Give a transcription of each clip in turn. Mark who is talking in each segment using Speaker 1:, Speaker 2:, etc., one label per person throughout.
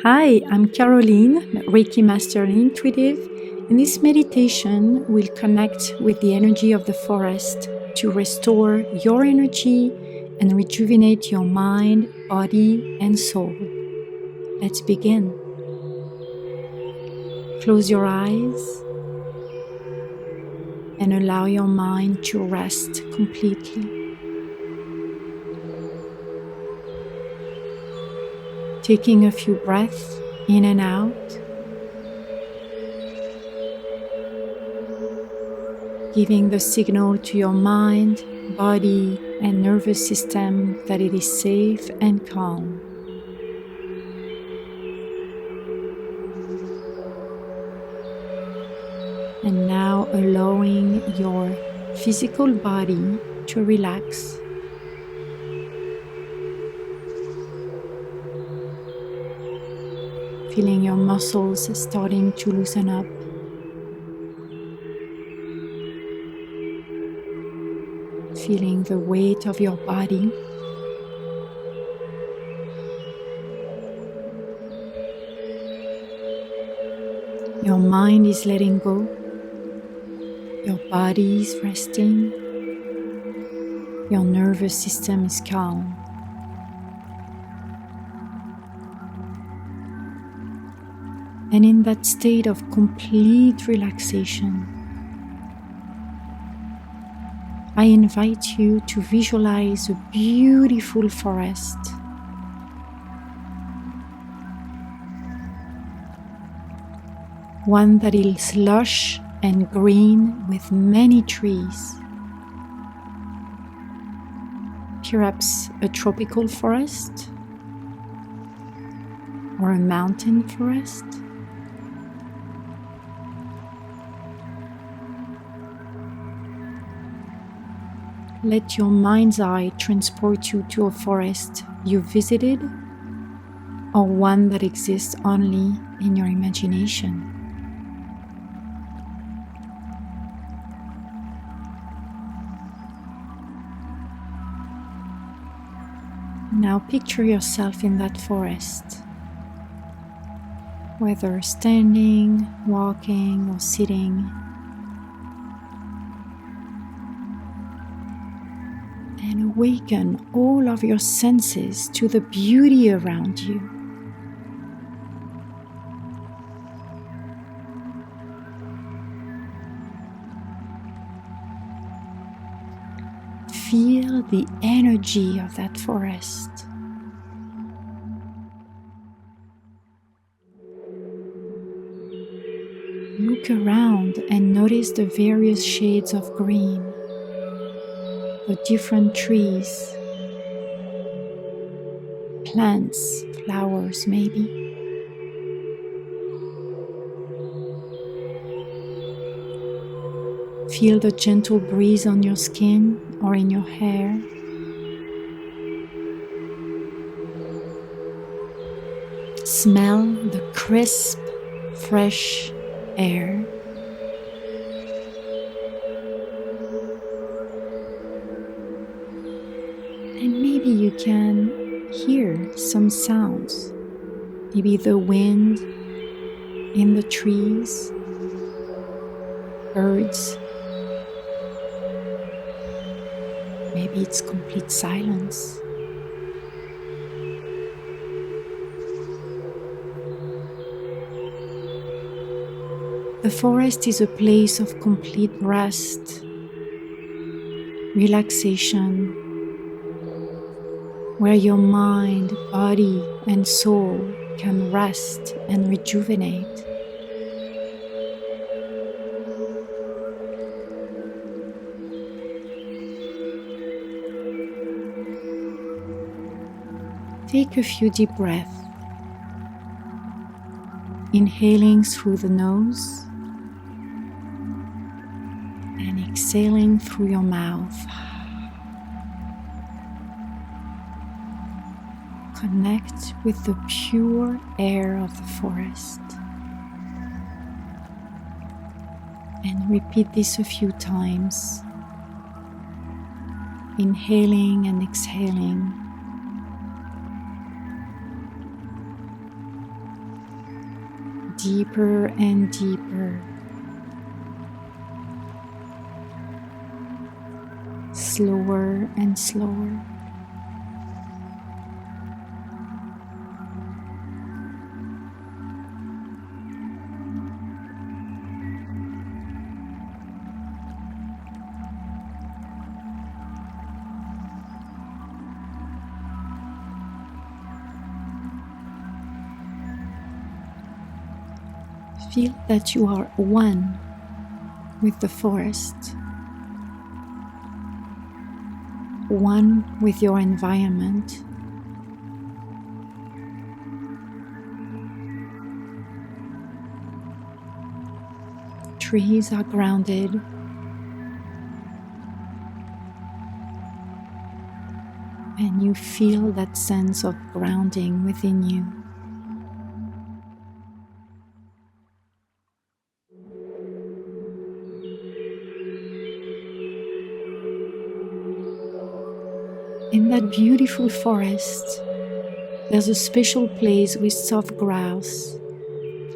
Speaker 1: Hi, I'm Caroline, Reiki Master Intuitive. In this meditation, we'll connect with the energy of the forest to restore your energy and rejuvenate your mind, body, and soul. Let's begin. Close your eyes and allow your mind to rest completely. Taking a few breaths in and out, giving the signal to your mind, body, and nervous system that it is safe and calm. And now allowing your physical body to relax. Feeling your muscles starting to loosen up. Feeling the weight of your body. Your mind is letting go. Your body is resting. Your nervous system is calm. And in that state of complete relaxation, I invite you to visualize a beautiful forest. One that is lush and green with many trees. Perhaps a tropical forest or a mountain forest. Let your mind's eye transport you to a forest you visited or one that exists only in your imagination. Now picture yourself in that forest, whether standing, walking, or sitting. And awaken all of your senses to the beauty around you. Feel the energy of that forest. Look around and notice the various shades of green, the different trees, plants, flowers maybe. Feel the gentle breeze on your skin or in your hair. Smell the crisp, fresh air. And maybe you can hear some sounds. Maybe the wind in the trees, birds. Maybe it's complete silence. The forest is a place of complete rest, relaxation, where your mind, body, and soul can rest and rejuvenate. Take a few deep breaths, inhaling through the nose and exhaling through your mouth. Connect with the pure air of the forest. And repeat this a few times, inhaling and exhaling. deeper and deeper, slower and slower. Feel that you are one with the forest, one with your environment. Trees are grounded, and you feel that sense of grounding within you. In that beautiful forest, there's a special place with soft grass,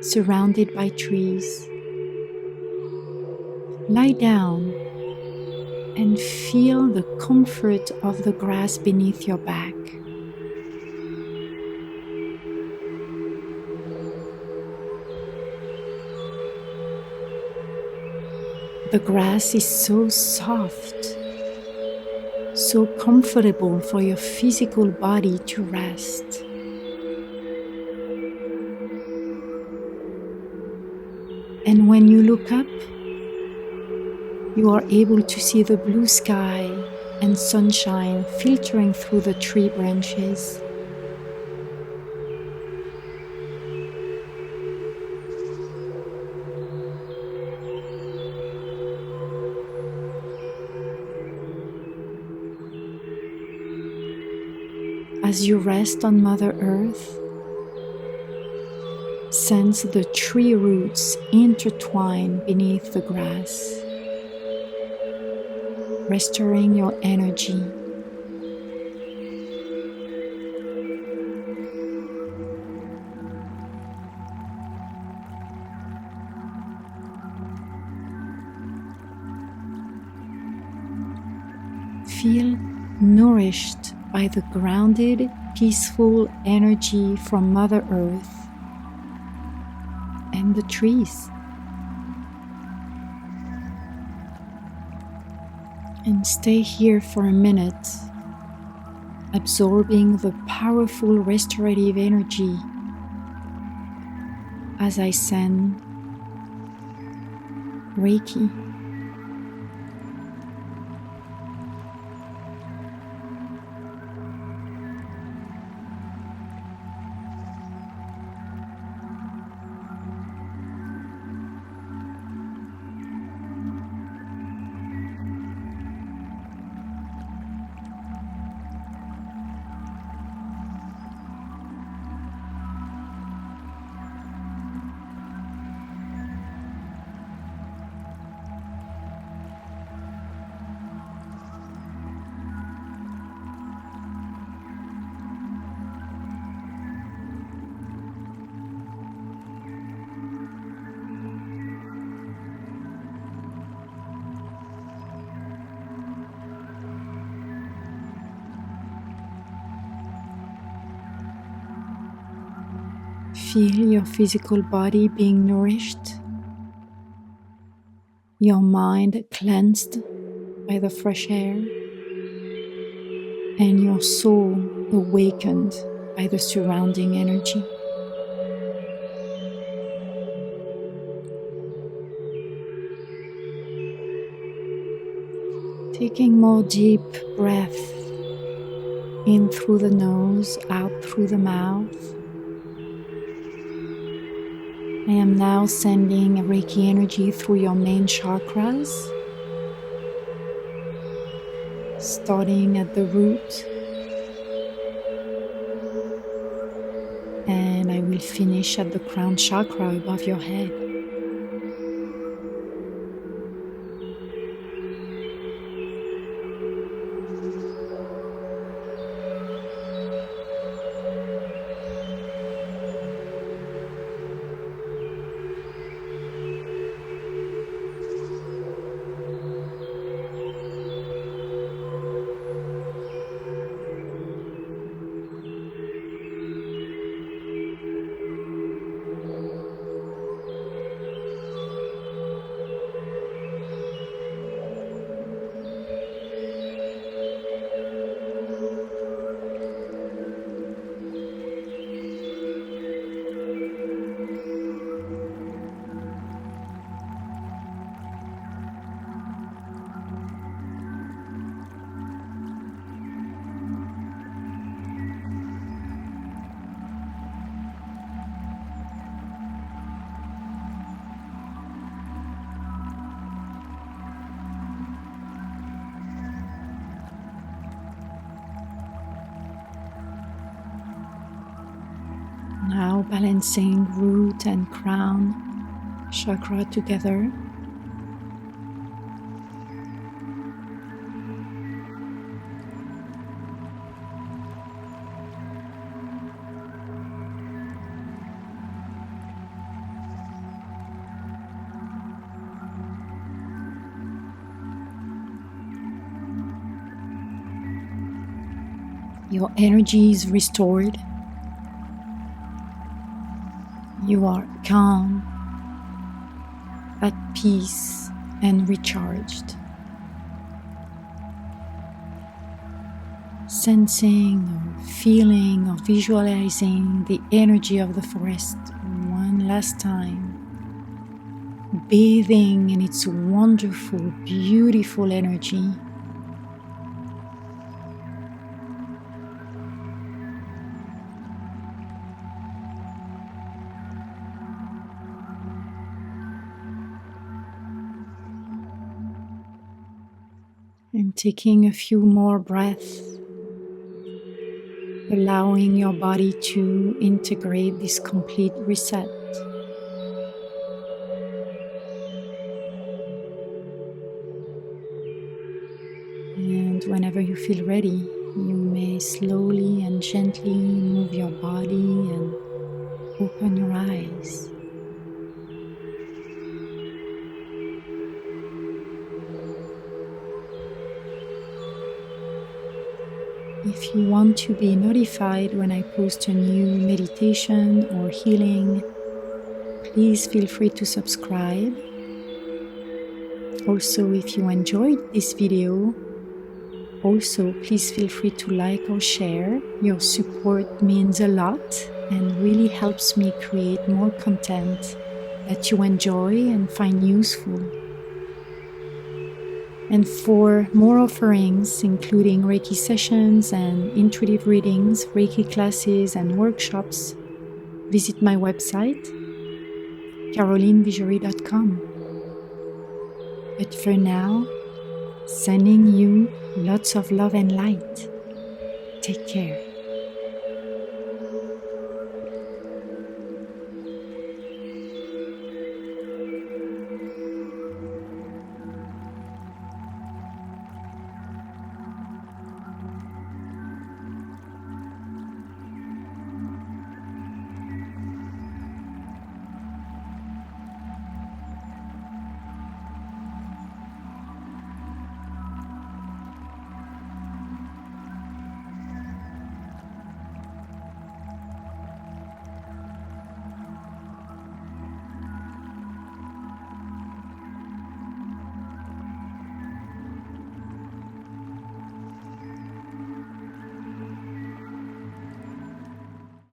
Speaker 1: surrounded by trees. Lie down and feel the comfort of the grass beneath your back. The grass is so soft, so comfortable for your physical body to rest. And when you look up, you are able to see the blue sky and sunshine filtering through the tree branches. As you rest on Mother Earth, sense the tree roots intertwine beneath the grass, restoring your energy. Feel nourished by the grounded, peaceful energy from Mother Earth and the trees. And stay here for a minute, absorbing the powerful restorative energy as I send Reiki. Feel your physical body being nourished, your mind cleansed by the fresh air, and your soul awakened by the surrounding energy. Taking more deep breaths in through the nose, out through the mouth. I am now sending Reiki energy through your main chakras, starting at the root, and I will finish at the crown chakra above your head. Now balancing root and crown chakra together. Your energy is restored. You are calm, at peace, and recharged. Sensing or feeling or visualizing the energy of the forest one last time. Bathing in its wonderful, beautiful energy. And taking a few more breaths, allowing your body to integrate this complete reset. And whenever you feel ready, you may slowly and gently move your body and open your eyes. If you want to be notified when I post a new meditation or healing, please feel free to subscribe. Also, if you enjoyed this video, please feel free to like or share. Your support means a lot and really helps me create more content that you enjoy and find useful. And for more offerings, including Reiki sessions and intuitive readings, Reiki classes and workshops, visit my website, carolinevigery.com. But for now, sending you lots of love and light. Take care.